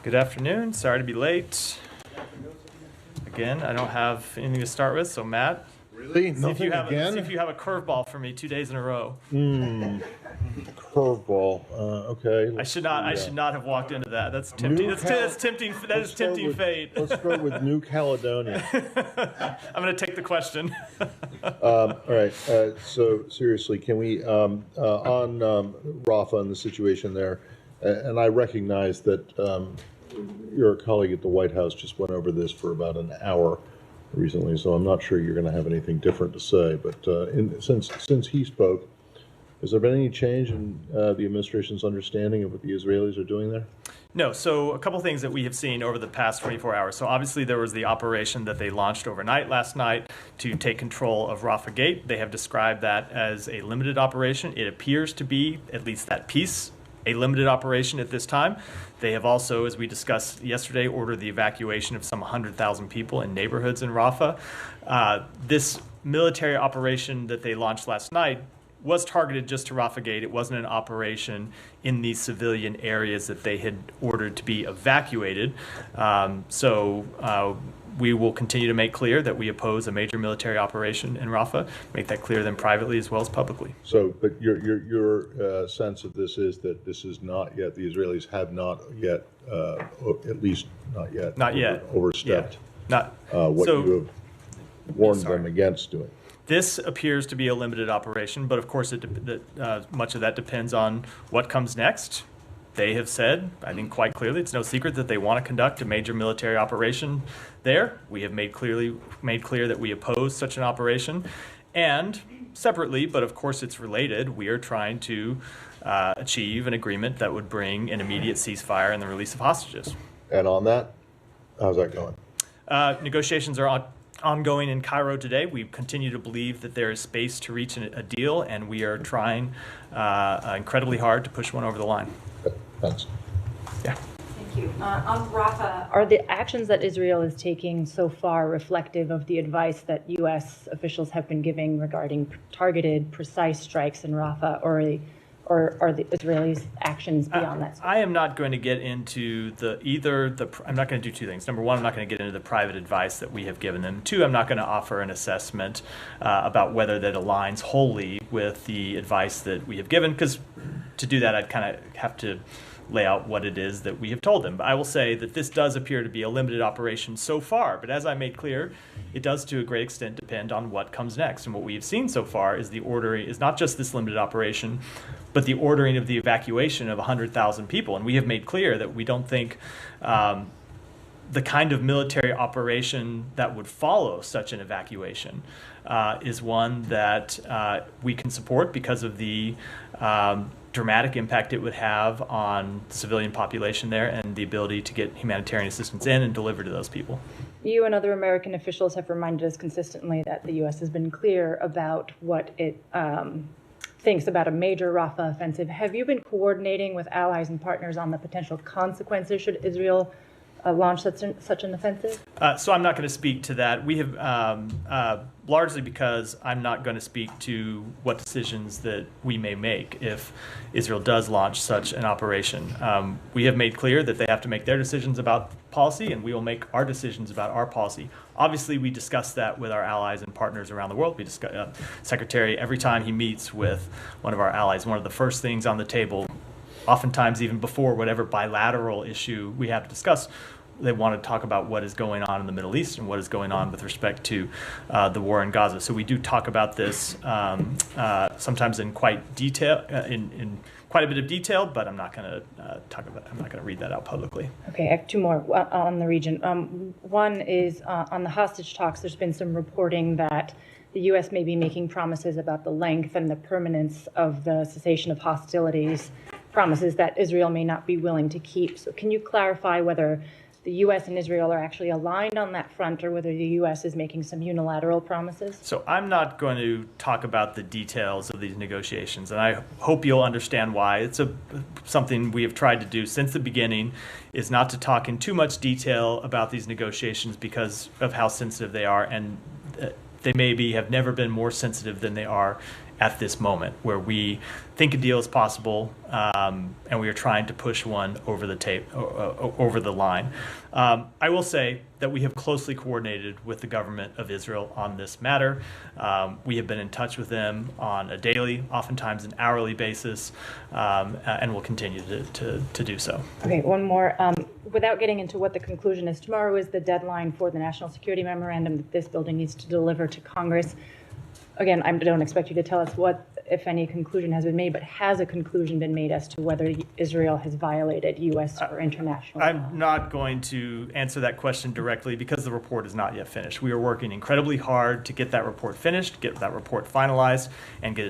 Good afternoon. Sorry to be late. Again, I don't have anything to start with, so Matt. Really? Nothing again? See if you have a curveball for me 2 days in a row. Curveball. Okay. I should not have walked into that. That's tempting. That's tempting. That is tempting fate. Let's start with New Caledonia. I'm going to take the question. All right. So seriously, can we on Rafa and the situation there? And I recognize that your colleague at the White House just went over this for about an hour recently, so I'm not sure you're going to have anything different to say. But since he spoke, has there been any change in the administration's understanding of what the Israelis are doing there? No. So a couple things that we have seen over the past 24 hours. So obviously there was the operation that they launched overnight last night to take control of Rafa Gate. They have described that as a limited operation. It appears to be, at least that piece, a limited operation at this time. They have also, as we discussed yesterday, ordered the evacuation of some 100,000 people in neighborhoods in Rafa. This military operation that they launched last night was targeted just to Rafa Gate. It wasn't an operation in these civilian areas that they had ordered to be evacuated. We will continue to make clear that we oppose a major military operation in Rafa, make that clear then privately as well as publicly. So, but your sense of this is that this is not yet, the Israelis have not yet, at least not yet, overstepped what you have warned them against doing. This appears to be a limited operation, but of course much of that depends on what comes next. They have said, I think quite clearly, it's no secret that they want to conduct a major military operation there. We have made clear that we oppose such an operation. And separately, but of course it's related, we are trying to achieve an agreement that would bring an immediate ceasefire and the release of hostages. And on that, how's that going? Negotiations are ongoing in Cairo today. We continue to believe that there is space to reach a deal, and we are trying incredibly hard to push one over the line. Thanks. Yeah. Thank you. On Rafa, are the actions that Israel is taking so far reflective of the advice that U.S. officials have been giving regarding targeted, precise strikes in Rafa, or are the Israelis' actions beyond that? I am not going to get into I'm not going to do two things. Number one, I'm not going to get into the private advice that we have given them. Two, I'm not going to offer an assessment about whether that aligns wholly with the advice that we have given, because to do that, I'd kind of have to lay out what it is that we have told them. But I will say that this does appear to be a limited operation so far. But as I made clear, it does to a great extent depend on what comes next. And what we have seen so far is the ordering is not just this limited operation, but the ordering of the evacuation of 100,000 people. And we have made clear that we don't think the kind of military operation that would follow such an evacuation is one that we can support because of the dramatic impact it would have on the civilian population there and the ability to get humanitarian assistance in and deliver to those people. You and other American officials have reminded us consistently that the U.S. has been clear about what it thinks about a major Rafa offensive. Have you been coordinating with allies and partners on the potential consequences should Israel launch such an offensive? So I'm not going to speak to that. We have largely because I'm not going to speak to what decisions that we may make if Israel does launch such an operation. We have made clear that they have to make their decisions about policy, and we will make our decisions about our policy. Obviously, we discuss that with our allies and partners around the world. We discuss Secretary, every time he meets with one of our allies, one of the first things on the table, oftentimes even before whatever bilateral issue we have to discuss, they want to talk about what is going on in the Middle East and what is going on with respect to the war in Gaza. So we do talk about this sometimes in quite a bit of detail, but I'm not going to read that out publicly. Okay, I have two more on the region. One is on the hostage talks. There's been some reporting that the U.S. may be making promises about the length and the permanence of the cessation of hostilities, promises that Israel may not be willing to keep. So can you clarify whether the U.S. and Israel are actually aligned on that front, or whether the U.S. is making some unilateral promises? So I'm not going to talk about the details of these negotiations, and I hope you'll understand why. It's something we have tried to do since the beginning, is not to talk in too much detail about these negotiations because of how sensitive they are, and they maybe have never been more sensitive than they are at this moment, where we think a deal is possible, and we are trying to push one over the line. I will say that we have closely coordinated with the government of Israel on this matter. We have been in touch with them on a daily, oftentimes an hourly basis, and will continue to do so. Okay, one more. Without getting into what the conclusion is, tomorrow is the deadline for the National Security Memorandum that this building needs to deliver to Congress. Again, I don't expect you to tell us what, if any, conclusion has been made, but has a conclusion been made as to whether Israel has violated U.S. or international law? I'm not going to answer that question directly because the report is not yet finished. We are working incredibly hard to get that report finished, get that report finalized, and get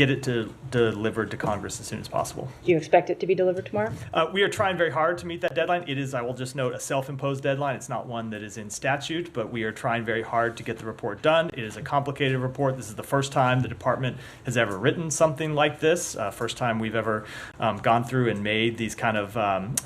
it delivered to Congress as soon as possible. Do you expect it to be delivered tomorrow? We are trying very hard to meet that deadline. It is, I will just note, a self-imposed deadline. It's not one that is in statute, but we are trying very hard to get the report done. It is a complicated report. This is the first time the department has ever written something like this. First time we've ever gone through and made these kind of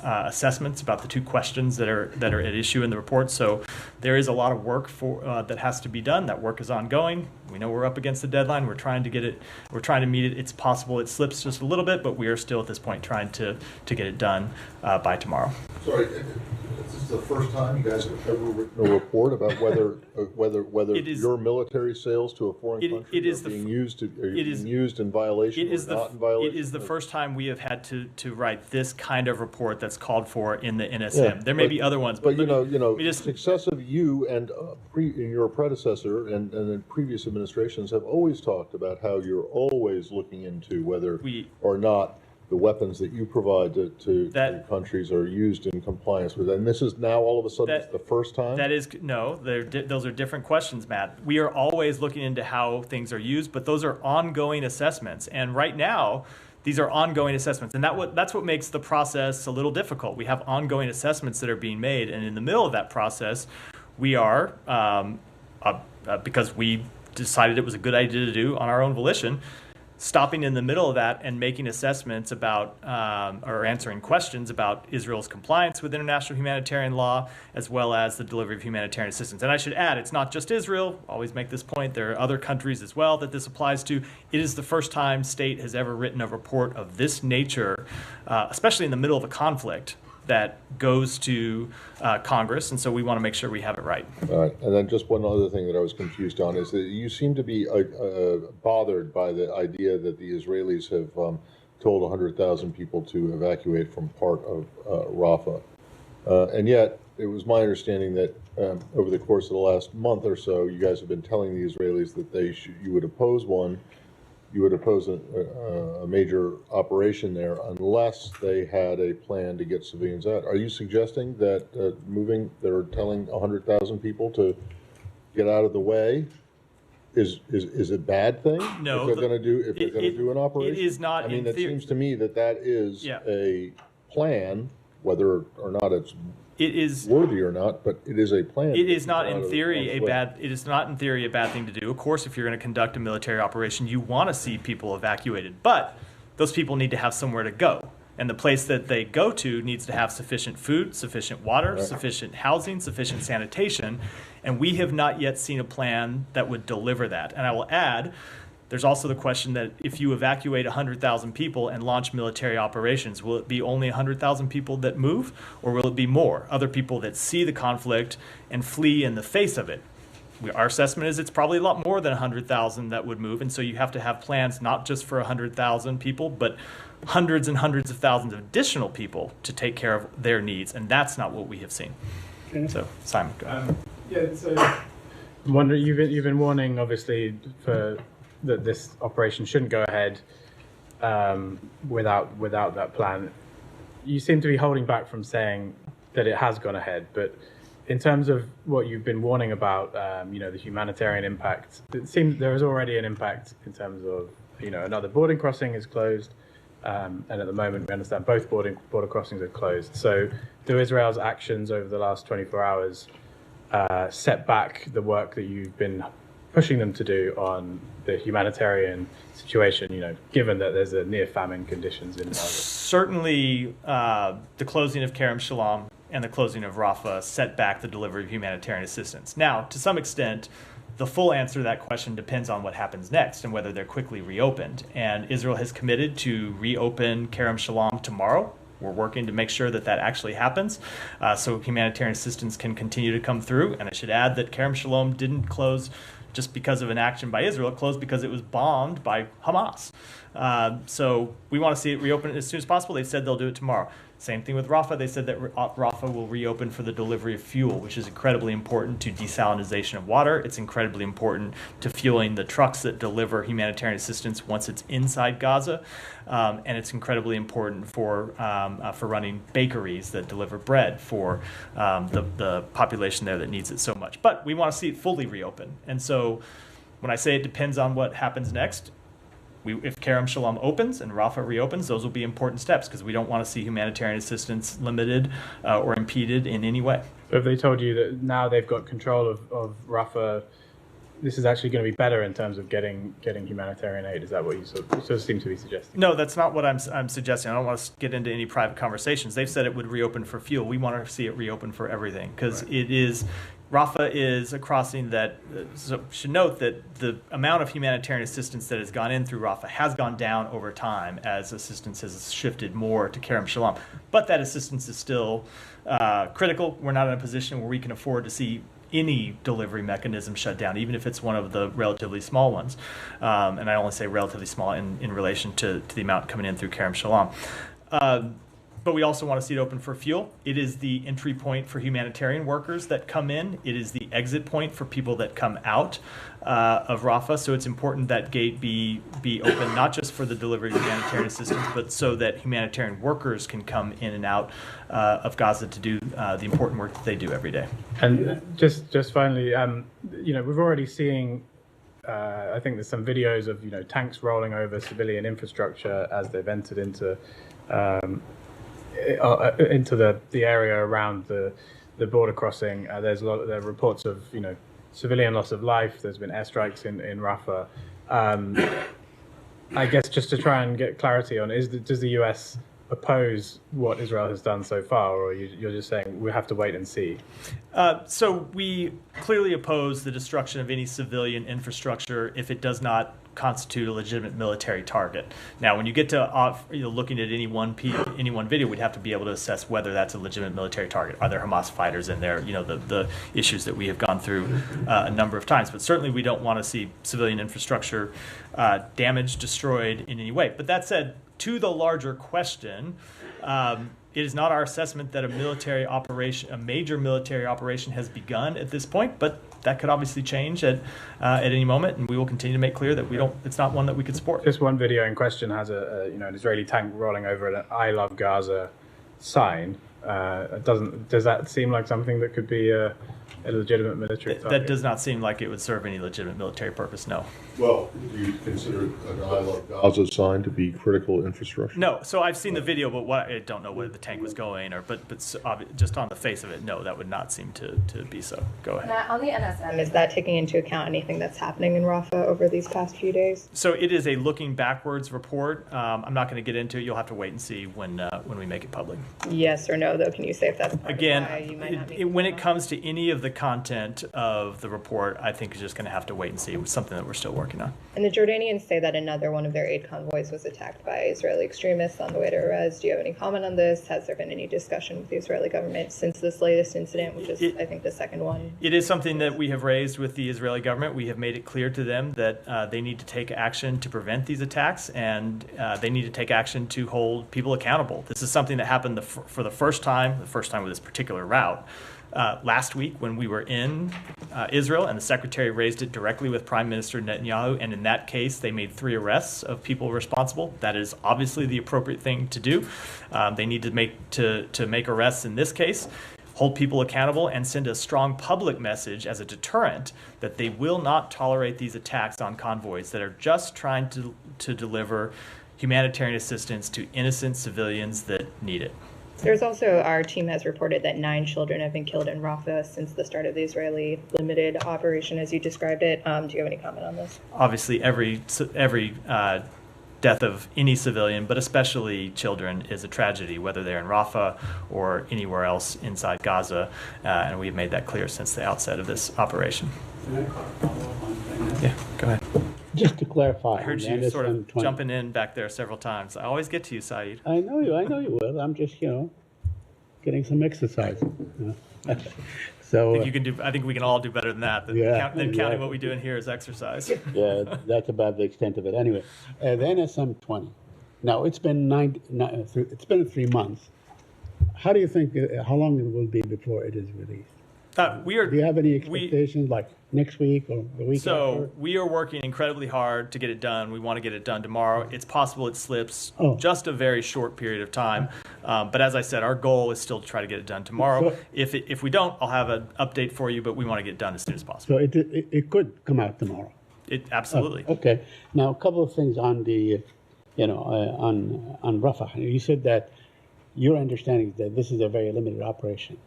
assessments about the two questions that are at issue in the report. So there is a lot of work that has to be done. That work is ongoing. We know we're up against the deadline. We're trying to get it. We're trying to meet it. It's possible it slips just a little bit, but we are still at this point trying to get it done by tomorrow. Sorry, is this the first time you guys have ever written a report about whether your military sales to a foreign country are being used in violation or not in violation? It is the first time we have had to write this kind of report that's called for in the NSM. Yeah, there may be other ones, but successive you and your predecessor and in previous administrations have always talked about how you're always looking into whether or not the weapons that you provide to countries are used in compliance with it. And this is now all of a sudden the first time? Those are different questions, Matt. We are always looking into how things are used, but those are ongoing assessments. And right now, these are ongoing assessments. And that's what makes the process a little difficult. We have ongoing assessments that are being made. And in the middle of that process, we are, because we decided it was a good idea to do on our own volition, stopping in the middle of that and making assessments about or answering questions about Israel's compliance with international humanitarian law, as well as the delivery of humanitarian assistance. And I should add, it's not just Israel. Always make this point. There are other countries as well that this applies to. It is the first time state has ever written a report of this nature, especially in the middle of a conflict, that goes to Congress, and so we want to make sure we have it right. All right, and then just one other thing that I was confused on is that you seem to be bothered by the idea that the Israelis have told 100,000 people to evacuate from part of Rafa, and yet it was my understanding that over the course of the last month or so, you guys have been telling the Israelis that you would oppose one. You would oppose a major operation there unless they had a plan to get civilians out. Are you suggesting that they're telling 100,000 people to get out of the way is a bad thing? No. If they're going to do an operation? It is not. I mean, it seems to me that is a plan, whether or not it's worthy or not, but it is a plan. It is not in theory a bad. It is not in theory a bad thing to do. Of course, if you're going to conduct a military operation, you want to see people evacuated, but those people need to have somewhere to go, and the place that they go to needs to have sufficient food, sufficient water, sufficient housing, sufficient sanitation, and we have not yet seen a plan that would deliver that. And I will add, there's also the question that if you evacuate 100,000 people and launch military operations, will it be only 100,000 people that move, or will it be more? Other people that see the conflict and flee in the face of it. Our assessment is it's probably a lot more than 100,000 that would move, and so you have to have plans not just for 100,000 people, but hundreds and hundreds of thousands of additional people to take care of their needs, and that's not what we have seen. Okay. So, Simon, go ahead. So I'm wondering, you've been warning, obviously, that this operation shouldn't go ahead without that plan. You seem to be holding back from saying that it has gone ahead, but in terms of what you've been warning about, the humanitarian impact, it seems there is already an impact in terms of, another border crossing is closed, and at the moment we understand both border crossings are closed. So do Israel's actions over the last 24 hours set back the work that you've been pushing them to do on the humanitarian situation, given that there's a near famine conditions in Gaza? Certainly, the closing of Kerem Shalom and the closing of Rafa set back the delivery of humanitarian assistance. Now, to some extent, the full answer to that question depends on what happens next and whether they're quickly reopened. And Israel has committed to reopen Kerem Shalom tomorrow. We're working to make sure that that actually happens, so humanitarian assistance can continue to come through. And I should add that Kerem Shalom didn't close just because of an action by Israel. It closed because it was bombed by Hamas. So we want to see it reopen as soon as possible. They said they'll do it tomorrow. Same thing with Rafa. They said that Rafa will reopen for the delivery of fuel, which is incredibly important to desalinization of water. It's incredibly important to fueling the trucks that deliver humanitarian assistance once it's inside Gaza. And it's incredibly important for running bakeries that deliver bread for the population there that needs it so much. But we want to see it fully reopen. And so when I say it depends on what happens next, if Kerem Shalom opens and Rafa reopens, those will be important steps because we don't want to see humanitarian assistance limited or impeded in any way. So if they told you that now they've got control of Rafa, this is actually going to be better in terms of getting humanitarian aid? Is that what you sort of seem to be suggesting? No, that's not what I'm suggesting. I don't want to get into any private conversations. They've said it would reopen for fuel. We want to see it reopen for everything because it is. Rafa is a crossing that should note that the amount of humanitarian assistance that has gone in through Rafa has gone down over time as assistance has shifted more to Kerem Shalom. But that assistance is still critical. We're not in a position where we can afford to see any delivery mechanism shut down, even if it's one of the relatively small ones. And I only say relatively small in relation to the amount coming in through Kerem Shalom. But we also want to see it open for fuel. It is the entry point for humanitarian workers that come in. It is the exit point for people that come out of Rafah. So it's important that gate be open, not just for the delivery of humanitarian assistance, but so that humanitarian workers can come in and out of Gaza to do the important work that they do every day. And just finally, we've already seen. I think there's some videos of tanks rolling over civilian infrastructure as they've entered into the area around the border crossing. There are reports of civilian loss of life. There's been airstrikes in Rafah. I guess just to try and get clarity on, does the US oppose what Israel has done so far, or you're just saying we have to wait and see? So we clearly oppose the destruction of any civilian infrastructure if it does not constitute a legitimate military target. Now, when you get to looking at any one video, we'd have to be able to assess whether that's a legitimate military target. Are there Hamas fighters in there? The issues that we have gone through a number of times. But certainly we don't want to see civilian infrastructure damaged, destroyed in any way. But that said, to the larger question, it is not our assessment that a major military operation has begun at this point, but that could obviously change at any moment, and we will continue to make clear that it's not one that we could support. This one video in question has an Israeli tank rolling over an "I love Gaza" sign. Does that seem like something that could be a legitimate military target? That does not seem like it would serve any legitimate military purpose, no. Well, do you consider an I love Gaza sign to be critical infrastructure? No. So I've seen the video, but I don't know where the tank was going, but just on the face of it, no, that would not seem to be so. Go ahead. Matt, on the NSM, is that taking into account anything that's happening in Rafah over these past few days? So it is a looking backwards report. I'm not going to get into it. You'll have to wait and see when we make it public. Yes or no, though? Can you say if that's part again? Of why you might not be when it comes to any of the content of the report, I think you're just going to have to wait and see. It's something that we're still working on. And the Jordanians say that another one of their aid convoys was attacked by Israeli extremists on the way to Erez. Do you have any comment on this? Has there been any discussion with the Israeli government since this latest incident, which is, I think, the second one? It is something that we have raised with the Israeli government. We have made it clear to them that they need to take action to prevent these attacks, and they need to take action to hold people accountable. This is something that happened for the first time with this particular route. Last week when we were in Israel, and the secretary raised it directly with Prime Minister Netanyahu, and in that case they made 3 arrests of people responsible. That is obviously the appropriate thing to do. They need to make arrests in this case, hold people accountable, and send a strong public message as a deterrent that they will not tolerate these attacks on convoys that are just trying to deliver humanitarian assistance to innocent civilians that need it. There's also, our team has reported that 9 children have been killed in Rafah since the start of the Israeli limited operation, as you described it. Do you have any comment on this? Obviously, every death of any civilian, but especially children, is a tragedy, whether they're in Rafah or anywhere else inside Gaza, and we've made that clear since the outset of this operation. Yeah, go ahead. Just to clarify, I heard on the you sort of NSM-20 jumping in back there several times. I always get to you, Saeed. I know you will. I'm just, getting some exercise. So, I think we can all do better than that. Than, Yeah, counting exactly. what we do in here as exercise. yeah, that's about the extent of it. Anyway, the NSM-20. Now, it's been 3 months. How do you think, how long it will be before it is released? Do you have any expectations, like next week or the week after? We are working incredibly hard to get it done. We want to get it done tomorrow. It's possible it slips just a very short period of time. But as I said, our goal is still to try to get it done tomorrow. So, if we don't, I'll have an update for you, but we want to get it done as soon as possible. So it could come out tomorrow. Absolutely. Okay. Now, a couple of things on the, on Rafa. You said that your understanding is that this is a very limited operation.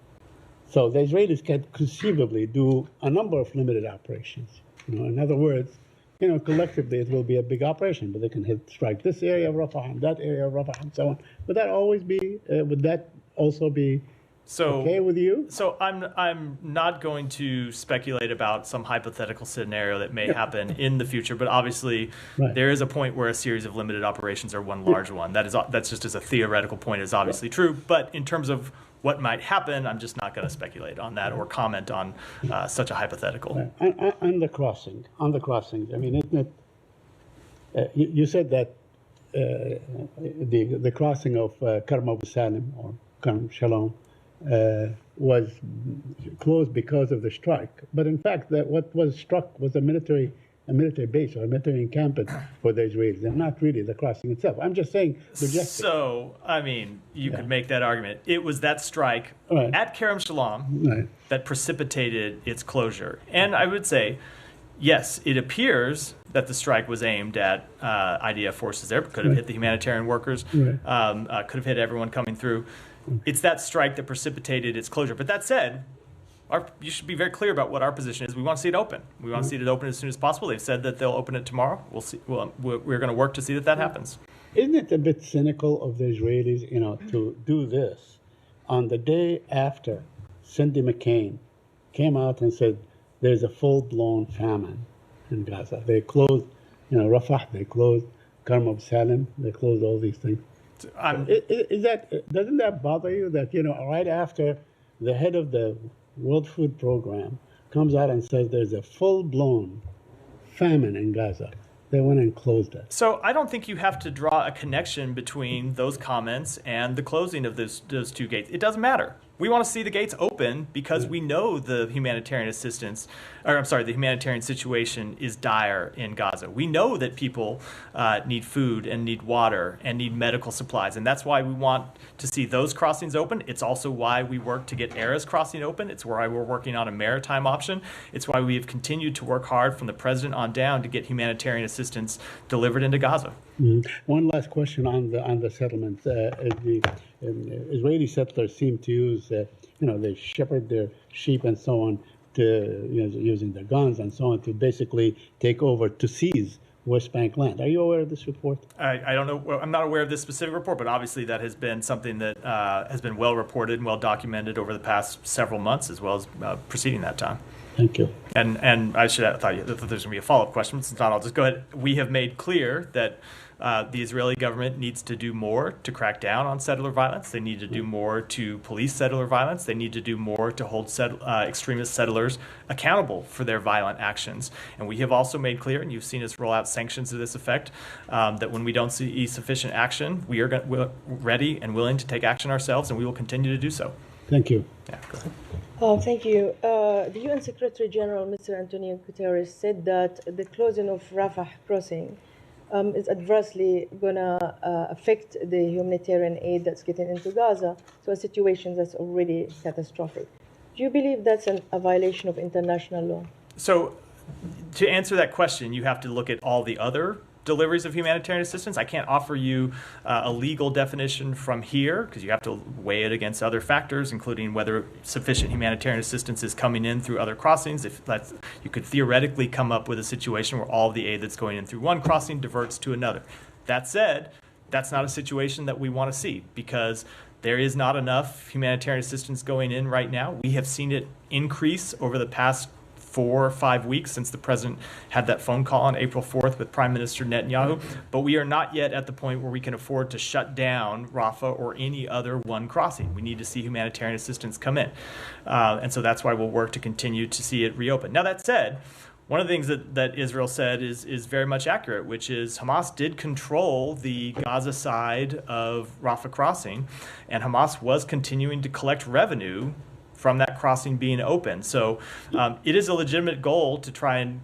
So the Israelis can conceivably do a number of limited operations. In other words, collectively it will be a big operation, but they can strike this area of Rafa and that area of Rafa and so on. Would that also be okay with you? So I'm not going to speculate about some hypothetical scenario that may happen in the future, but obviously there is a point where a series of limited operations are one large one. That's just as a theoretical point is obviously true, but in terms of what might happen, I'm just not going to speculate on that or comment on such a hypothetical. On the crossings, I mean, isn't it? You said that the crossing of Karm Abu Salim or Karm Shalom was closed because of the strike, but in fact, what was struck was a military base or a military encampment for the Israelis, and not really the crossing itself. I'm just saying. So, I mean, you could make that argument. It was that strike at Kerem Shalom that precipitated its closure. And I would say, yes, it appears that the strike was aimed at IDF forces there, but could have hit the humanitarian workers, could have hit everyone coming through. It's that strike that precipitated its closure. But that said, you should be very clear about what our position is. We want to see it open. We want to see it open as soon as possible. They've said that they'll open it tomorrow. We'll see. We're going to work to see that happens. Isn't it a bit cynical of the Israelis, to do this on the day after Cindy McCain came out and said there's a full-blown famine in Gaza? They closed, Rafah. They closed Karm Abu Salim. They closed all these things. Doesn't that bother you that right after the head of the World Food Program comes out and says there's a full-blown famine in Gaza? They went and closed it. So I don't think you have to draw a connection between those comments and the closing of those two gates. It doesn't matter. We want to see the gates open because we know the humanitarian the humanitarian situation is dire in Gaza. We know that people need food and need water and need medical supplies, and that's why we want to see those crossings open. It's also why we work to get Erez crossing open. It's why we're working on a maritime option. It's why we have continued to work hard from the president on down to get humanitarian assistance delivered into Gaza. Mm-hmm. One last question on the settlements. The Israeli settlers seem to use, they shepherd their sheep and so on, to using their guns and so on to basically take over, to seize West Bank land. Are you aware of this report? I don't know. Well, I'm not aware of this specific report, but obviously that has been something that has been well reported and well documented over the past several months, as well as preceding that time. Thank you. And I thought there was going to be a follow-up question. Since not, I'll just go ahead. We have made clear that the Israeli government needs to do more to crack down on settler violence. They need to do more to police settler violence. They need to do more to hold extremist settlers accountable for their violent actions. And we have also made clear, and you've seen us roll out sanctions to this effect, that when we don't see sufficient action, we're ready and willing to take action ourselves, and we will continue to do so. Thank you. Yeah, go ahead. Thank you. The UN Secretary General, Mr. Antonio Guterres, said that the closing of Rafah crossing is adversely going to affect the humanitarian aid that's getting into Gaza, so a situation that's already catastrophic. Do you believe that's a violation of international law? So to answer that question, you have to look at all the other deliveries of humanitarian assistance. I can't offer you a legal definition from here because you have to weigh it against other factors, including whether sufficient humanitarian assistance is coming in through other crossings. You could theoretically come up with a situation where all of the aid that's going in through one crossing diverts to another. That said, that's not a situation that we want to see because there is not enough humanitarian assistance going in right now. We have seen it increase over the past 4 or 5 weeks since the president had that phone call on April 4th with Prime Minister Netanyahu, but we are not yet at the point where we can afford to shut down Rafa or any other one crossing. We need to see humanitarian assistance come in. And so that's why we'll work to continue to see it reopen. Now, that said, one of the things that Israel said is very much accurate, which is Hamas did control the Gaza side of Rafah crossing, and Hamas was continuing to collect revenue from that crossing being open. So it is a legitimate goal to try and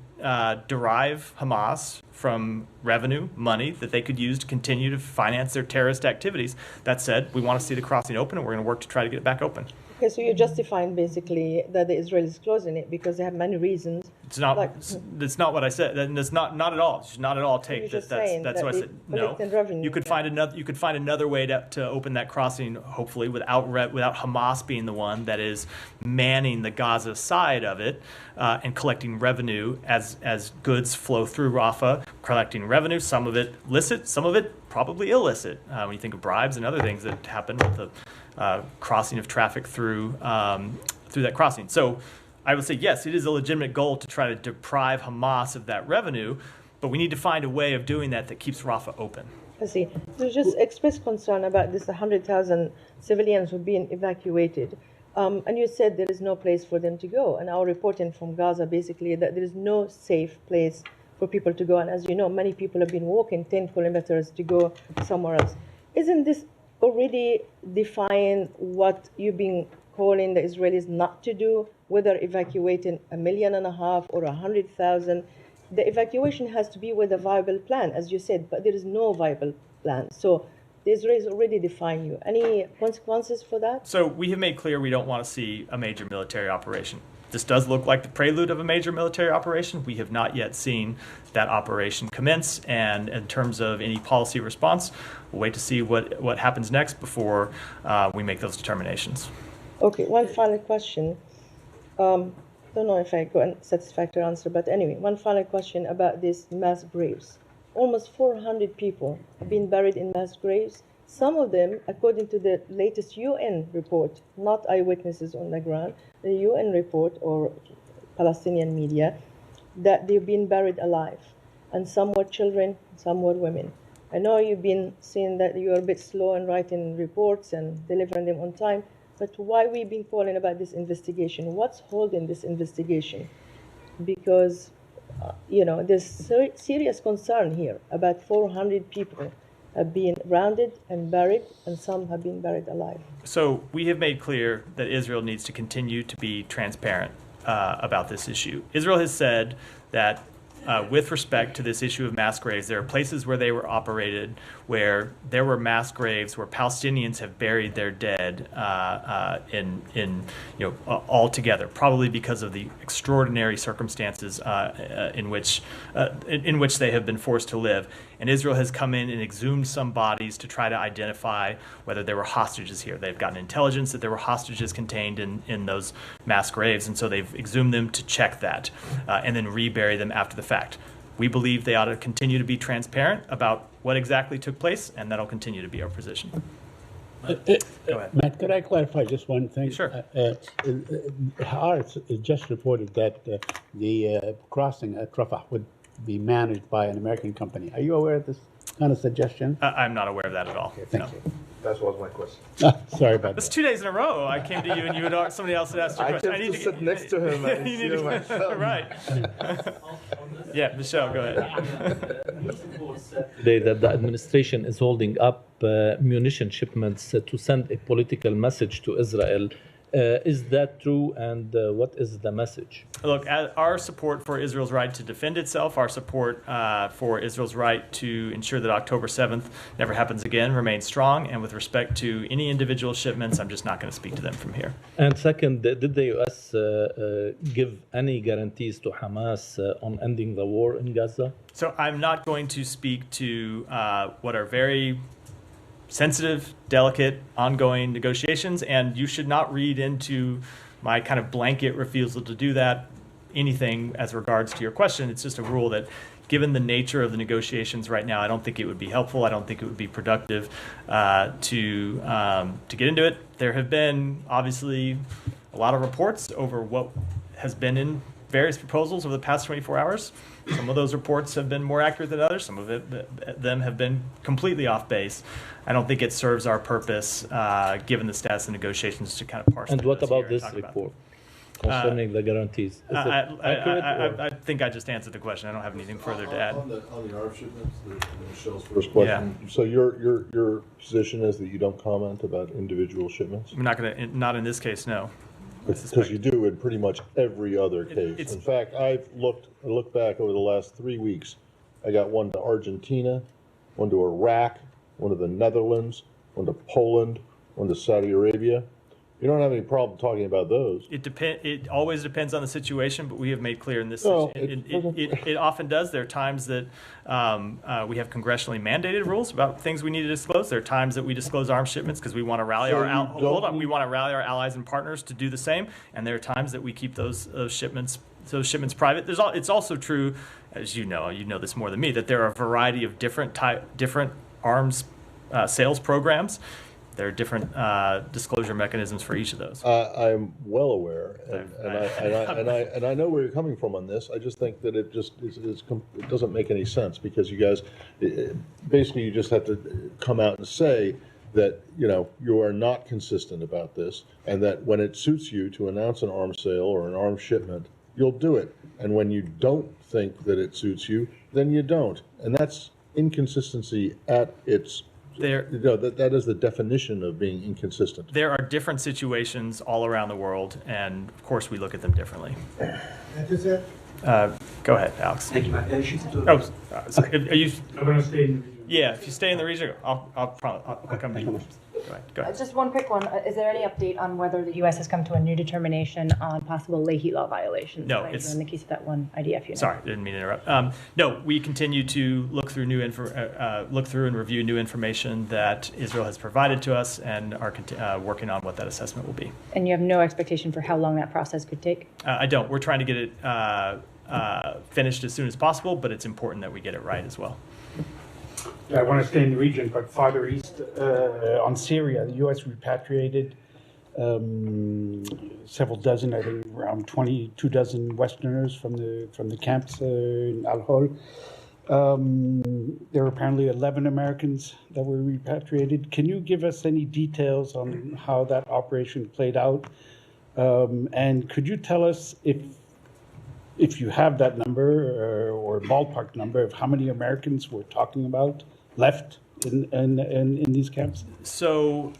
derive Hamas from revenue, money that they could use to continue to finance their terrorist activities. That said, we want to see the crossing open, and we're going to work to try to get it back open. Okay, so you're justifying basically that the Israelis closing it because they have many reasons. It's not. That's not what I said. And it's not at all. It's not at all. Take That's what I said. No, you could find another. You could find another way to open that crossing. Hopefully, without Hamas being the one that is manning the Gaza side of it and collecting revenue as goods flow through Rafah. Collecting revenue, some of it licit, some of it probably illicit. When you think of bribes and other things that happen with the crossing of traffic through that crossing. So I would say, yes, it is a legitimate goal to try to deprive Hamas of that revenue, but we need to find a way of doing that keeps Rafah open. I see. So just express concern about this 100,000 civilians who are being evacuated. And you said there is no place for them to go. And our reporting from Gaza basically that there is no safe place for people to go. And as you know, many people have been walking 10 kilometers to go somewhere else. Isn't this already define what you've been calling the Israelis not to do, whether evacuating 1.5 million or 100,000? The evacuation has to be with a viable plan, as you said, but there is no viable plan. So the Israelis already define you. Any consequences for that? So we have made clear we don't want to see a major military operation. This does look like the prelude of a major military operation. We have not yet seen that operation commence. And in terms of any policy response, we'll wait to see what happens next before we make those determinations. Okay, one final question. Don't know if I got a satisfactory answer, but anyway, one final question about these mass graves. Almost 400 people have been buried in mass graves. Some of them, according to the latest UN report, not eyewitnesses on the ground, the UN report or Palestinian media, that they've been buried alive. And some were children, some were women. I know you've been saying that you're a bit slow in writing reports and delivering them on time, but why we've been calling about this investigation? What's holding this investigation? Because, there's serious concern here about 400 people have been rounded and buried, and some have been buried alive. So we have made clear that Israel needs to continue to be transparent about this issue. Israel has said that with respect to this issue of mass graves, there are places where they were operated where there were mass graves where Palestinians have buried their dead all together, probably because of the extraordinary circumstances in which they have been forced to live. And Israel has come in and exhumed some bodies to try to identify whether there were hostages here. They've gotten intelligence that there were hostages contained in those mass graves, and so they've exhumed them to check that and then rebury them after the fact. We believe they ought to continue to be transparent about what exactly took place, and that'll continue to be our position. Go ahead. Matt, could I clarify just one thing? Sure. Haaretz just reported that the crossing at Rafah would be managed by an American company. Are you aware of this kind of suggestion? I'm not aware of that at all. Okay, thank you. That was my question. Sorry about That's that. 2 days in a row. I came to you and somebody else had asked you a question. I need to sit next to him and you see need myself. Right. Yeah, Michelle, go ahead. Today that the administration is holding up munition shipments to send a political message to Israel. Is that true, and what is the message? Look, our support for Israel's right to defend itself, our support for Israel's right to ensure that October 7th never happens again remains strong. And with respect to any individual shipments, I'm just not going to speak to them from here. And second, did the U.S. give any guarantees to Hamas on ending the war in Gaza? So I'm not going to speak to what are very sensitive, delicate, ongoing negotiations, and you should not read into my kind of blanket refusal to do that anything as regards to your question. It's just a rule that, given the nature of the negotiations right now, I don't think it would be helpful. I don't think it would be productive to get into it. There have been obviously a lot of reports over what has been in various proposals over the past 24 hours. Some of those reports have been more accurate than others. Some of them have been completely off base. I don't think it serves our purpose, given the status of negotiations, to kind of parse. And what those here about and this talk about report concerning the guarantees? Is it accurate, I think I just answered the question. I don't have anything further to add. On the arms shipments, Michelle's first question. Yeah. So your position is that you don't comment about individual shipments? I'm not going to. Not in this case, no. Because you do in pretty much every other case. In fact, I looked back over the last 3 weeks. I got one to Argentina, one to Iraq, one to the Netherlands, one to Poland, one to Saudi Arabia. You don't have any problem talking about those. It always depends on the situation, but we have made clear in this. It often does. There are times that we have congressionally mandated rules about things we need to disclose. There are times that we disclose arms shipments because we want to rally we want to rally our allies and partners to do the same. And there are times that we keep those shipments private. It's also true, as you know this more than me, that there are a variety of different arms sales programs. There are different disclosure mechanisms for each of those. I'm well aware, and I know where you're coming from on this. I just think that it doesn't make any sense, because you guys, basically, you just have to come out and say that you are not consistent about this, and that when it suits you to announce an arms sale or an arms shipment, you'll do it, and when you don't think that it suits you, then you don't, and that's inconsistency at its. That is the definition of being inconsistent. There are different situations all around the world, and of course we look at them differently. That is it. Go ahead, Alex. Thank you. Sorry. Are you? I'm going to stay in the region. Yeah, if you stay in the region, I'll come to you. Go ahead. Just one quick one. Is there any update on whether the U.S. has come to a new determination on possible Leahy law violations? No, it's in the case of that one IDF unit. Sorry, didn't mean to interrupt. No, we continue to look through and review new information that Israel has provided to us, and are working on what that assessment will be. And you have no expectation for how long that process could take? I don't. We're trying to get it finished as soon as possible, but it's important that we get it right as well. I want to stay in the region, but farther east on Syria, the U.S. repatriated several dozen, I think around 22 dozen Westerners from the camps in Al-Hol. There were apparently 11 Americans that were repatriated. Can you give us any details on how that operation played out? And could you tell us if you have that number or ballpark number of how many Americans we're talking about left in these camps? So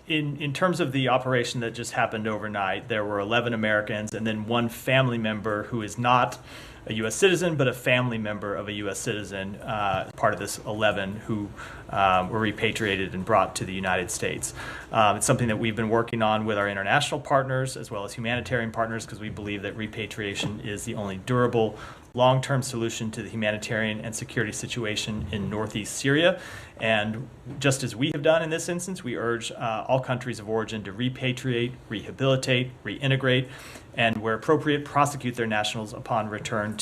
in terms of the operation that just happened overnight, there were 11 Americans and then one family member who is not a U.S. citizen, but a family member of a U.S. citizen, part of this 11 who were repatriated and brought to the United States. It's something that we've been working on with our international partners as well as humanitarian partners, because we believe that repatriation is the only durable, long-term solution to the humanitarian and security situation in northeast Syria. And just as we have done in this instance, we urge all countries of origin to repatriate, rehabilitate, reintegrate, and where appropriate, prosecute their nationals upon return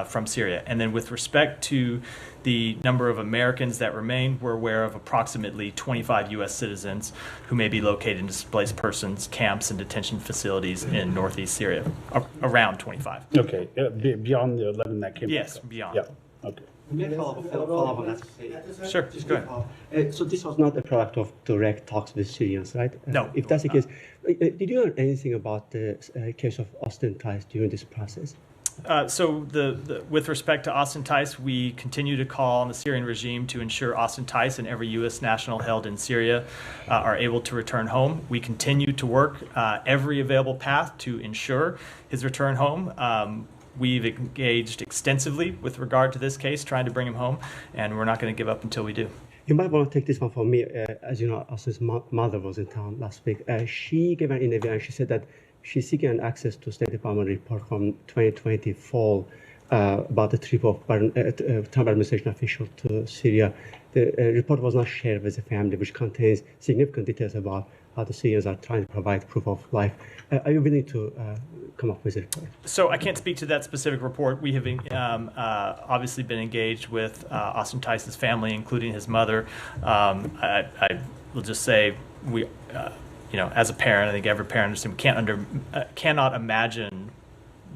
from Syria. And then with respect to the number of Americans that remain, we're aware of approximately 25 U.S. citizens who may be located in displaced persons camps and detention facilities in northeast Syria, around 25. Okay, beyond the 11 that came. Yes, beyond. Yeah, okay. May I follow up on that? Sure, just go ahead. So this was not a product of direct talks with Syrians, right? No. If that's the case, did you learn anything about the case of Austin Tice during this process? So with respect to Austin Tice, we continue to call on the Syrian regime to ensure Austin Tice and every U.S. national held in Syria are able to return home. We continue to work every available path to ensure his return home. We've engaged extensively with regard to this case, trying to bring him home, and we're not going to give up until we do. You might want to take this one from me. As you know, Austin's mother was in town last week. She gave an interview and she said that she's seeking access to State Department report from 2020 fall about the trip of Trump administration official to Syria. The report was not shared with the family, which contains significant details about how the Syrians are trying to provide proof of life. Are you willing to come up with a report? So I can't speak to that specific report. We have obviously been engaged with Austin Tice's family, including his mother. I will just say as a parent, I think every parent cannot imagine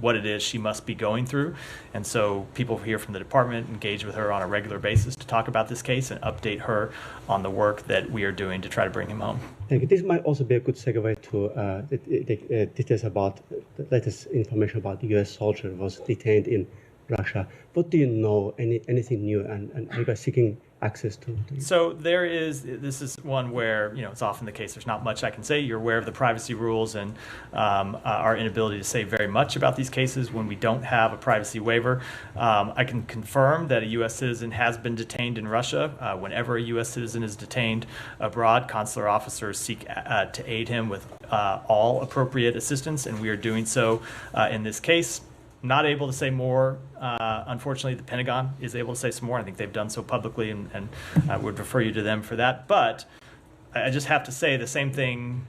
what it is she must be going through. And so people here from the department engage with her on a regular basis to talk about this case and update her on the work that we are doing to try to bring him home. Thank you. This might also be a good segue to the details about the latest information about the U.S. soldier who was detained in Russia. What do you know? Anything new? And are you guys seeking access to? So this is one where, it's often the case. There's not much I can say. You're aware of the privacy rules and our inability to say very much about these cases when we don't have a privacy waiver. I can confirm that a U.S. citizen has been detained in Russia. Whenever a U.S. citizen is detained abroad, consular officers seek to aid him with all appropriate assistance, and we are doing so in this case. Not able to say more. Unfortunately, the Pentagon is able to say some more. I think they've done so publicly, and I would refer you to them for that. But I just have to say the same thing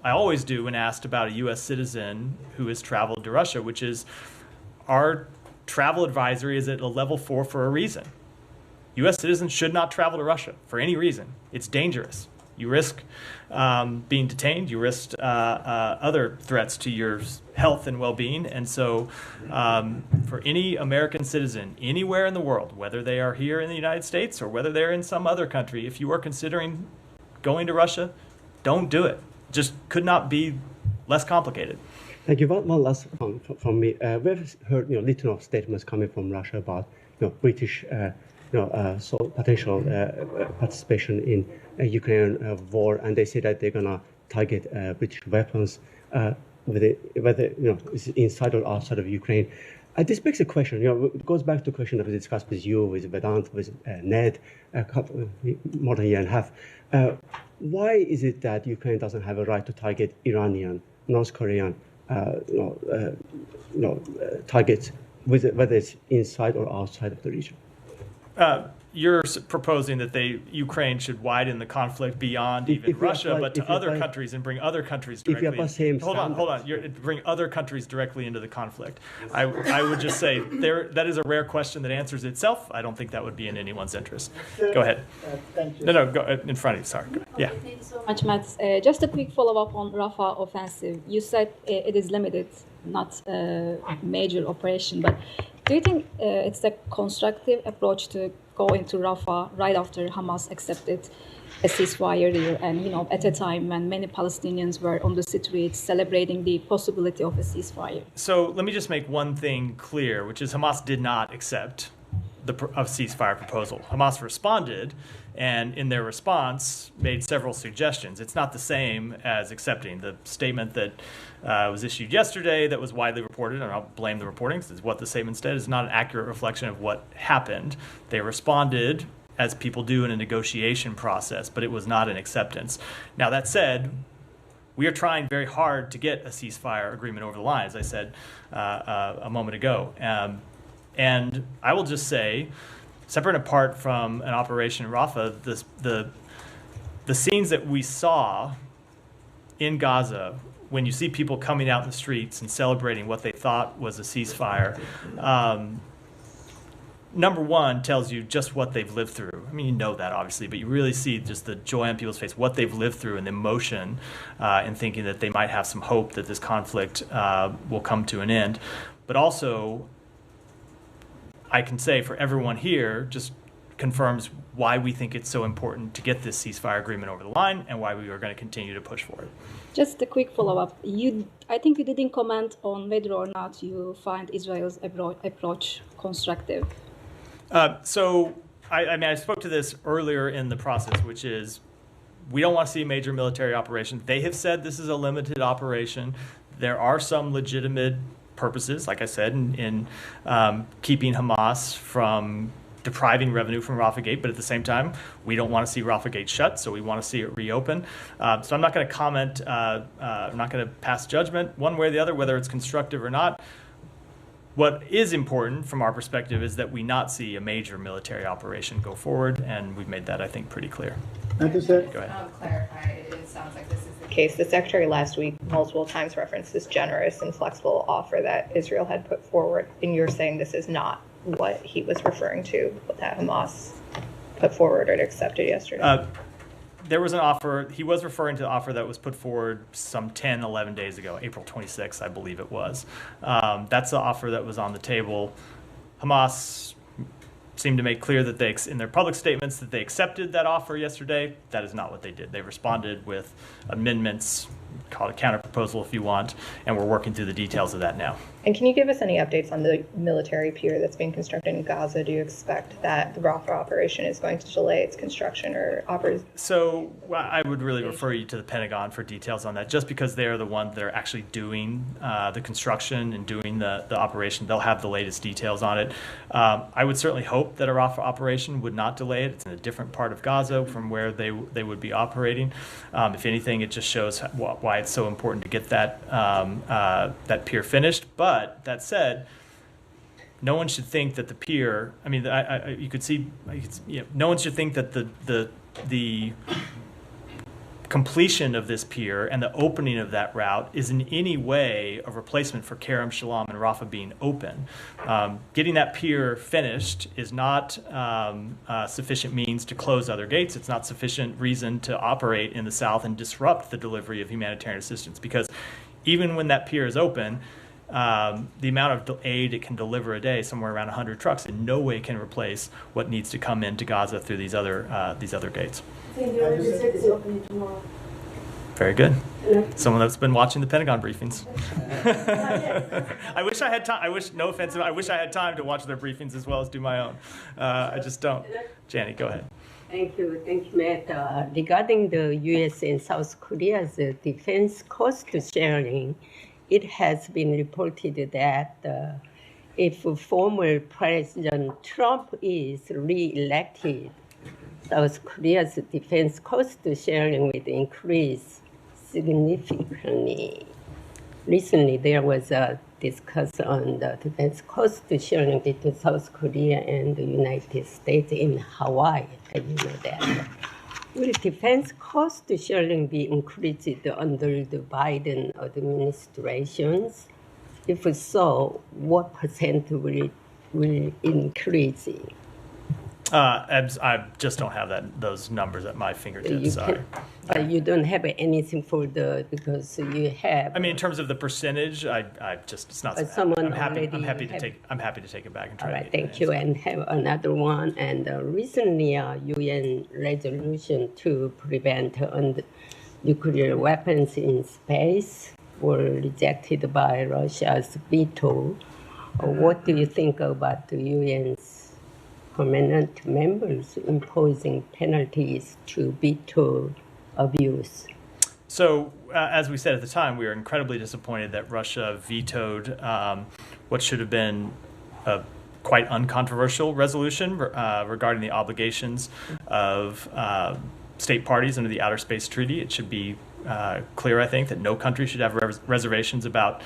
I always do when asked about a U.S. citizen who has traveled to Russia, which is our travel advisory is at a level 4 for a reason. U.S. citizens should not travel to Russia for any reason. It's dangerous. You risk being detained. You risk other threats to your health and well-being. And so for any American citizen anywhere in the world, whether they are here in the United States or whether they're in some other country, if you are considering going to Russia, don't do it. Just could not be less complicated. Thank you. One last from me. We've heard little statements coming from Russia about British so potential participation in Ukrainian war, and they say that they're gonna target British weapons, whether it's inside or outside of Ukraine. This begs a question. It goes back to a question that we discussed with you, with Vedant, with Ned, more than a year and a half. Why is it that Ukraine doesn't have a right to target Iranian, North Korean, targets, whether it's inside or outside of the region? You're proposing that Ukraine should widen the conflict beyond even Russia, but to other countries and bring other countries directly. Hold on. Bring other countries directly into the conflict. I would just say that is a rare question that answers itself. I don't think that would be in anyone's interest. Go ahead. Thank you. No, go in front of you. Sorry. Yeah. Thank you so much, Matt. Just a quick follow-up on Rafa offensive. You said it is limited, not a major operation, but do you think it's a constructive approach to go into Rafa right after Hamas accepted a ceasefire there, and at a time when many Palestinians were on the streets celebrating the possibility of a ceasefire? So let me just make one thing clear, which is Hamas did not accept a ceasefire proposal. Hamas responded, and in their response made several suggestions. It's not the same as accepting. The statement that was issued yesterday that was widely reported, and I'll blame the reporting because it's what the statement said, is not an accurate reflection of what happened. They responded as people do in a negotiation process, but it was not an acceptance. Now, that said, we are trying very hard to get a ceasefire agreement over the line, as I said a moment ago. And I will just say, separate and apart from an operation in Rafa, the scenes that we saw in Gaza, when you see people coming out in the streets and celebrating what they thought was a ceasefire, number one, tells you just what they've lived through. I mean, you know that, obviously, but you really see just the joy on people's face, what they've lived through, and the emotion in thinking that they might have some hope that this conflict will come to an end. But also, I can say for everyone here, just confirms why we think it's so important to get this ceasefire agreement over the line and why we are going to continue to push for it. Just a quick follow-up. I think you didn't comment on whether or not you find Israel's approach constructive. So I spoke to this earlier in the process, which is we don't want to see a major military operation. They have said this is a limited operation. There are some legitimate purposes, like I said, in keeping Hamas from depriving revenue from Rafa Gate, but at the same time, we don't want to see Rafa Gate shut, so we want to see it reopen. So I'm not going to comment, I'm not going to pass judgment one way or the other, whether it's constructive or not. What is important from our perspective is that we not see a major military operation go forward, and we've made that, I think, pretty clear. Go ahead. Clarify, it sounds like this is the case. The Secretary last week multiple times referenced this generous and flexible offer that Israel had put forward, and you're saying this is not what he was referring to, what that Hamas put forward or accepted yesterday. there was an offer. He was referring to the offer that was put forward some 10, 11 days ago, April 26th, I believe it was. That's the offer that was on the table. Hamas seemed to make clear that they, in their public statements, that they accepted that offer yesterday. That is not what they did. They responded with amendments, call it a counter-proposal if you want, and we're working through the details of that now. And can you give us any updates on the military pier that's being constructed in Gaza? Do you expect that the Rafa operation is going to delay its construction or operation? So I would really refer you to the Pentagon for details on that, just because they're the ones that are actually doing the construction and doing the operation. They'll have the latest details on it. I would certainly hope that a Rafa operation would not delay it. It's in a different part of Gaza from where they would be operating. If anything, it just shows why it's so important to get that pier finished. But that said, no one should think that the pier. I mean, no one should think that the completion of this pier and the opening of that route is in any way a replacement for Kerem Shalom and Rafa being open. Getting that pier finished is not sufficient means to close other gates. It's not sufficient reason to operate in the south and disrupt the delivery of humanitarian assistance, because even when that pier is open, the amount of aid it can deliver a day, somewhere around 100 trucks, in no way can replace what needs to come into Gaza through these other gates. Very good. Someone that's been watching the Pentagon briefings. I wish I had time. No offense, I wish I had time to watch their briefings as well as do my own. I just don't. Janie, go ahead. Thank you, Matt. Regarding the U.S. and South Korea's defense cost sharing, it has been reported that if former President Trump is re-elected, South Korea's defense cost sharing will increase significantly. Recently, there was a discussion on the defense cost sharing between South Korea and the United States in Hawaii. You know that. Will defense cost sharing be increased under the Biden administrations? If so, what percent will increase? I just don't have those numbers at my fingertips. Sorry. You don't have anything because you have. I mean, in terms of the percentage, it's not. I'm happy to take it back and try. All right, thank you. And have another one. And recently, UN resolution to prevent nuclear weapons in space were rejected by Russia's veto. What do you think about the UN's permanent members imposing penalties to veto abuse? So, as we said at the time, we are incredibly disappointed that Russia vetoed what should have been a quite uncontroversial resolution regarding the obligations of state parties under the Outer Space Treaty. It should be clear, I think, that no country should have reservations about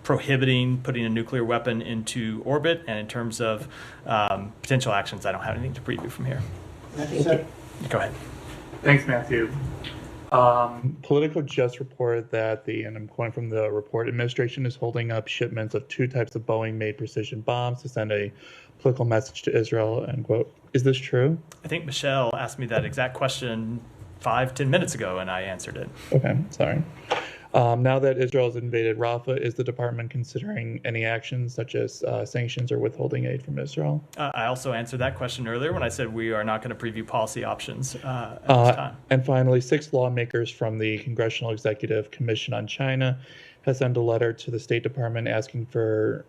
prohibiting putting a nuclear weapon into orbit. And in terms of potential actions, I don't have anything to preview from here. Go ahead. Thanks, Matthew. Politico just reported that and I'm quoting from the report, administration is holding up shipments of 2 types of Boeing-made precision bombs to send a political message to Israel, end quote. Is this true? I think Michelle asked me that exact question 5-10 minutes ago, and I answered it. Okay, sorry. Now that Israel has invaded Rafa, is the department considering any actions such as sanctions or withholding aid from Israel? I also answered that question earlier when I said we are not going to preview policy options at this time. And finally, 6 lawmakers from the Congressional Executive Commission on China has sent a letter to the State Department asking for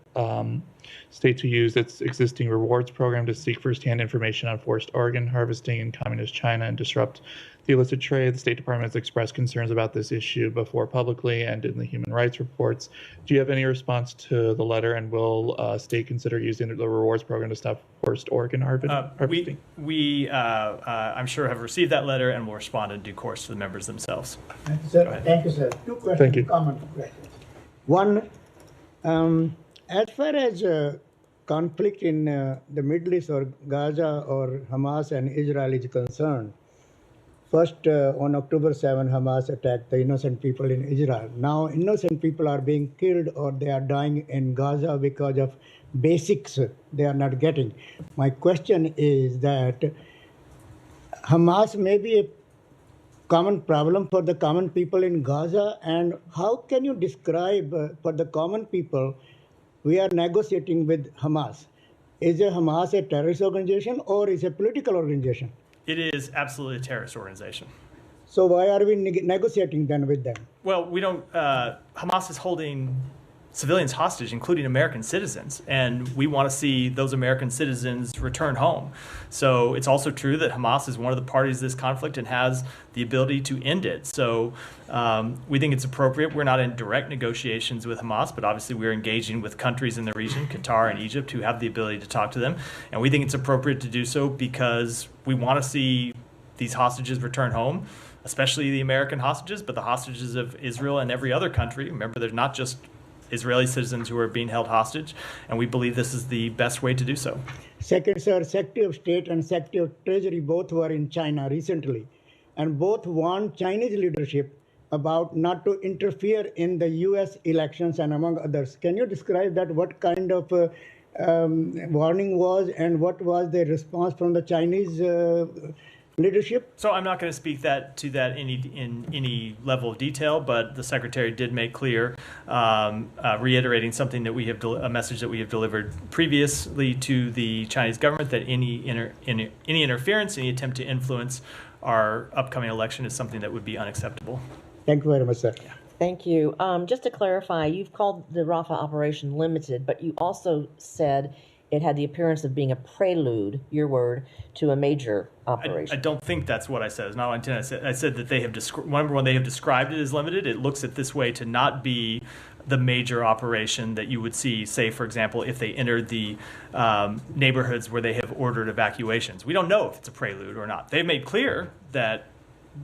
state to use its existing rewards program to seek firsthand information on forced organ harvesting in communist China and disrupt the illicit trade. The State Department has expressed concerns about this issue before publicly and in the human rights reports. Do you have any response to the letter, and will state consider using the rewards program to stop forced organ harvesting? We I'm sure, have received that letter and will respond in due course to the members themselves. Thank you, sir. Thank you, sir. 2 questions. Thank you. Common questions. One, as far as conflict in the Middle East or Gaza or Hamas and Israel is concerned, first, on October 7, Hamas attacked the innocent people in Israel. Now, innocent people are being killed or they are dying in Gaza because of basics they are not getting. My question is that Hamas may be common problem for the common people in Gaza? And how can you describe for the common people, we are negotiating with Hamas. Is Hamas a terrorist organization or is a political organization? It is absolutely a terrorist organization. So why are we negotiating then with them? Well, we don't. Hamas is holding civilians hostage, including American citizens, and we want to see those American citizens return home. So it's also true that Hamas is one of the parties to this conflict and has the ability to end it. So we think it's appropriate. We're not in direct negotiations with Hamas, but obviously we're engaging with countries in the region, Qatar and Egypt, who have the ability to talk to them. And we think it's appropriate to do so because we want to see these hostages return home, especially the American hostages, but the hostages of Israel and every other country. Remember, there's not just Israeli citizens who are being held hostage, and we believe this is the best way to do so. Second, sir, Secretary of State and Secretary of Treasury both were in China recently, and both warned Chinese leadership about not to interfere in the U.S. elections and among others. Can you describe that? What kind of warning was, and what was the response from the Chinese leadership? So I'm not going to speak to that in any level of detail, but the Secretary did make clear, reiterating something that we have a message that we have delivered previously to the Chinese government, that any interference, any attempt to influence our upcoming election is something that would be unacceptable. Thank you very much, sir. Yeah. Thank you. Just to clarify, you've called the Rafa operation limited, but you also said it had the appearance of being a prelude, your word, to a major operation. I don't think that's what I said. It's not what I intended. I said that they have number one, they have described it as limited. It looks at this way to not be the major operation that you would see, say, for example, if they entered the neighborhoods where they have ordered evacuations. We don't know if it's a prelude or not. They've made clear that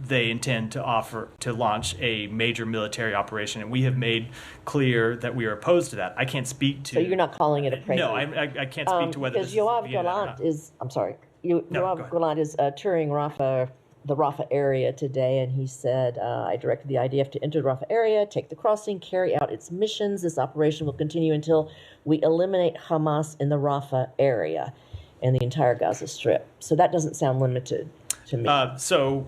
they intend to launch a major military operation, and we have made clear that we are opposed to that. I can't speak to. So you're not calling it a prelude? No, I can't speak to whether. Because Yoav Gallant is. I'm sorry. Yoav Gallant is touring the Rafa area today, and he said, "I directed the IDF to enter the Rafa area, take the crossing, carry out its missions. This operation will continue until we eliminate Hamas in the Rafa area and the entire Gaza Strip." So that doesn't sound limited to me. So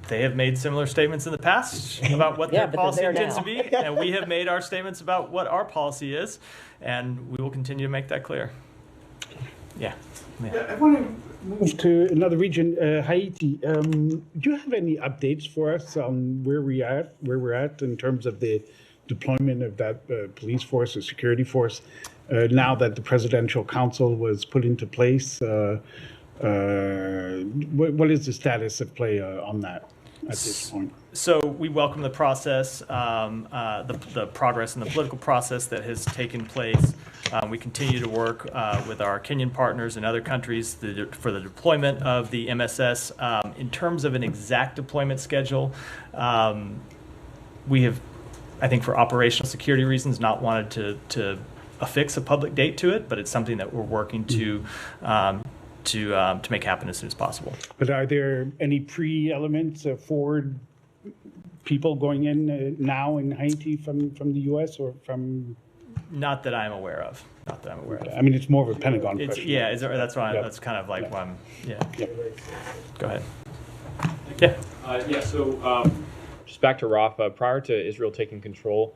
they have made similar statements in the past about what their policy intends to be, and we have made our statements about what our policy is, and we will continue to make that clear. Yeah. I want to move to another region, Haiti. Do you have any updates for us on where we're at in terms of the deployment of that police force or security force now that the Presidential Council was put into place? What is the status of play on that at this point? So we welcome the process, the progress in the political process that has taken place. We continue to work with our Kenyan partners and other countries for the deployment of the MSS. In terms of an exact deployment schedule, we have, I think for operational security reasons, not wanted to affix a public date to it, but it's something that we're working to make happen as soon as possible. But are there any pre-elements, forward people going in now in Haiti from the U.S. or from? Not that I'm aware of. I mean, it's more of a Pentagon question. Yeah, that's why. That's kind of like why I'm. Yeah. Go ahead. Yeah. So just back to Rafa. Prior to Israel taking control,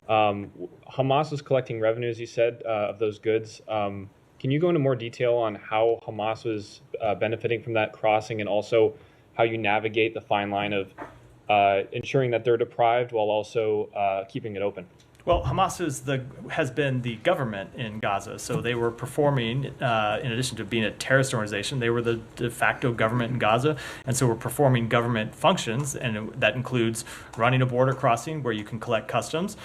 Hamas was collecting revenue, as you said, of those goods. Can you go into more detail on how Hamas was benefiting from that crossing, and also how you navigate the fine line of ensuring that they're deprived while also keeping it open? Well, Hamas has been the government in Gaza, so they were performing, in addition to being a terrorist organization, they were the de facto government in Gaza, and so we're performing government functions, and that includes running a border crossing where you can collect customs.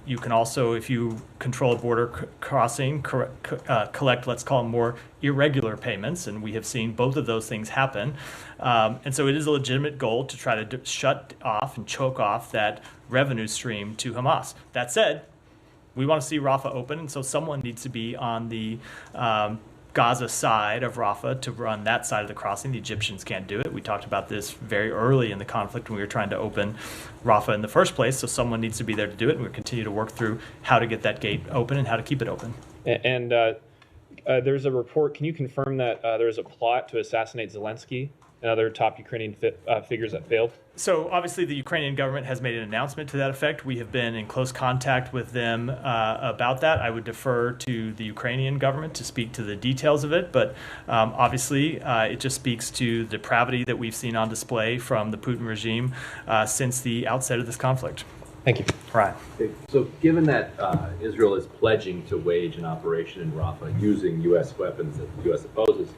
You can also, if you control a border crossing, collect, let's call them more irregular payments, and we have seen both of those things happen. And so it is a legitimate goal to try to shut off and choke off that revenue stream to Hamas. That said, we want to see Rafa open, and so someone needs to be on the Gaza side of Rafa to run that side of the crossing. The Egyptians can't do it. We talked about this very early in the conflict when we were trying to open Rafa in the first place, so someone needs to be there to do it, and we'll continue to work through how to get that gate open and how to keep it open. And there's a report. Can you confirm that there's a plot to assassinate Zelensky and other top Ukrainian figures that failed? So obviously the Ukrainian government has made an announcement to that effect. We have been in close contact with them about that. I would defer to the Ukrainian government to speak to the details of it, but obviously it just speaks to the depravity that we've seen on display from the Putin regime since the outset of this conflict. Thank you. Right. So given that Israel is pledging to wage an operation in Rafah using U.S. weapons that the U.S. opposes,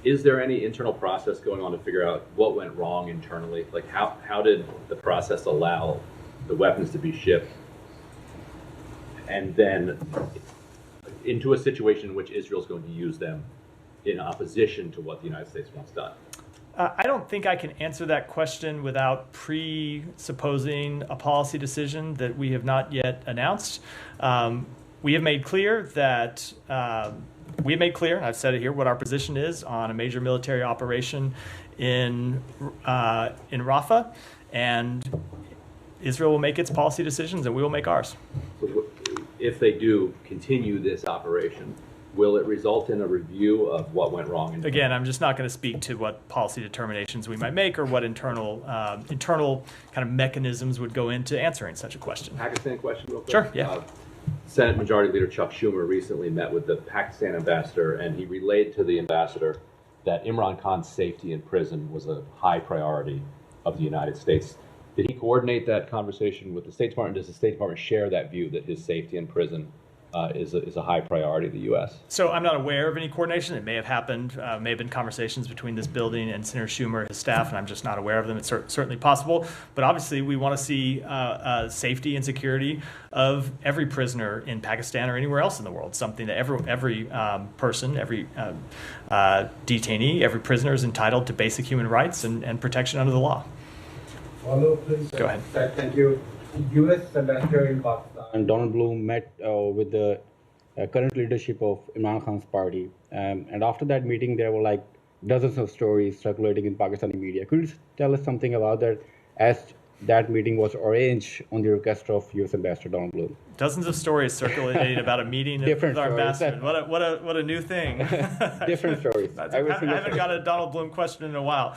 is there any internal process going on to figure out what went wrong internally? Like how did the process allow the weapons to be shipped and then into a situation in which Israel is going to use them in opposition to what the United States wants done? I don't think I can answer that question without presupposing a policy decision that we have not yet announced. We have made clear that I've said it here, what our position is on a major military operation in Rafah, and Israel will make its policy decisions and we will make ours. So if they do continue this operation, will it result in a review of what went wrong? Again, I'm just not going to speak to what policy determinations we might make or what internal kind of mechanisms would go into answering such a question. Pakistan question real quick? Sure, yeah. Senate Majority Leader Chuck Schumer recently met with the Pakistan ambassador, and he relayed to the ambassador that Imran Khan's safety in prison was a high priority of the United States. Did he coordinate that conversation with the State Department? Does the State Department share that view that his safety in prison is a high priority of the U.S.? So I'm not aware of any coordination. It may have happened, may have been conversations between this building and Senator Schumer, his staff, and I'm just not aware of them. It's certainly possible. But obviously we want to see safety and security of every prisoner in Pakistan or anywhere else in the world, something that every person, every detainee, every prisoner is entitled to basic human rights and protection under the law. Follow, please. Go ahead. Thank you. U.S. Ambassador in Pakistan. And Donald Bloom met with the current leadership of Imran Khan's party. And after that meeting, there were like dozens of stories circulating in Pakistani media. Could you tell us something about that, as that meeting was arranged on the request of U.S. Ambassador Donald Bloom? Dozens of stories circulating about a meeting with our ambassador. What a new thing. Different stories. I haven't got a Donald Bloom question in a while.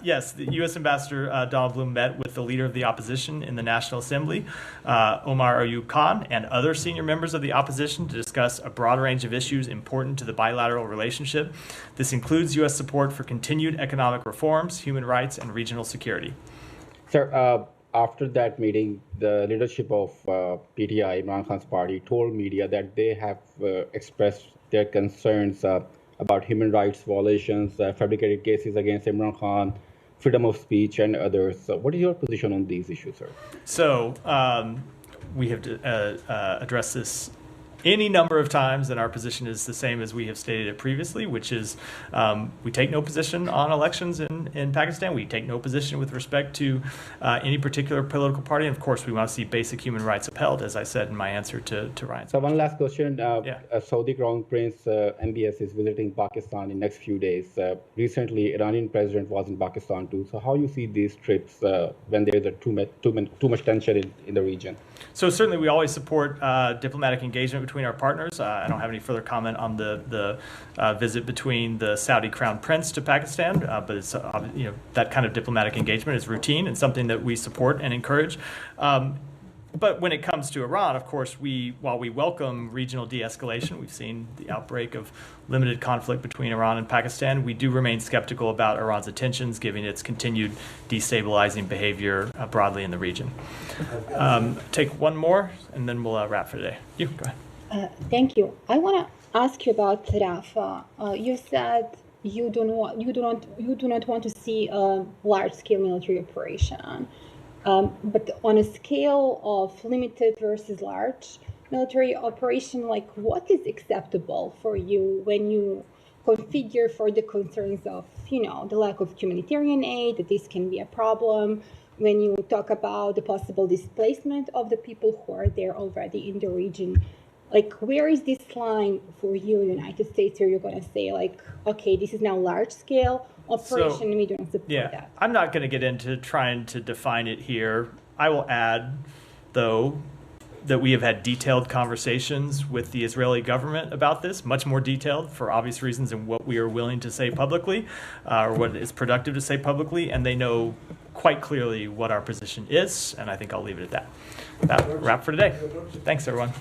Yes, the U.S. Ambassador Donald Bloom met with the leader of the opposition in the National Assembly, Omar Ayub Khan, and other senior members of the opposition to discuss a broad range of issues important to the bilateral relationship. This includes U.S. support for continued economic reforms, human rights, and regional security. Sir, after that meeting, the leadership of PTI, Imran Khan's party, told media that they have expressed their concerns about human rights violations, fabricated cases against Imran Khan, freedom of speech, and others. So what is your position on these issues, sir? So we have addressed this any number of times, and our position is the same as we have stated it previously, which is we take no position on elections in Pakistan. We take no position with respect to any particular political party. And of course, we want to see basic human rights upheld, as I said in my answer to Ryan. So one last question. Saudi Crown Prince MBS is visiting Pakistan in next few days. Recently, Iranian president was in Pakistan too. So how you see these trips when there is too much tension in the region? So certainly we always support diplomatic engagement between our partners. I don't have any further comment on the visit between the Saudi Crown Prince to Pakistan, but it's, that kind of diplomatic engagement is routine and something that we support and encourage. But when it comes to Iran, of course, while we welcome regional de-escalation, we've seen the outbreak of limited conflict between Iran and Pakistan, we do remain skeptical about Iran's intentions, given its continued destabilizing behavior broadly in the region. Take one more, and then we'll wrap for today. You, go ahead. Thank you. I want to ask you about Rafa. You said you do not want to see a large-scale military operation. But on a scale of limited versus large military operation, like what is acceptable for you when you configure for the concerns of, the lack of humanitarian aid, that this can be a problem, when you talk about the possible displacement of the people who are there already in the region? Like, where is this line for you, United States, where you're going to say, like, okay, this is now large-scale operation, and we don't support that? I'm not going to get into trying to define it here. I will add, though, that we have had detailed conversations with the Israeli government about this, much more detailed for obvious reasons than what we are willing to say publicly, or what is productive to say publicly, and they know quite clearly what our position is, and I think I'll leave it at that. That wrap for today. Thanks, everyone.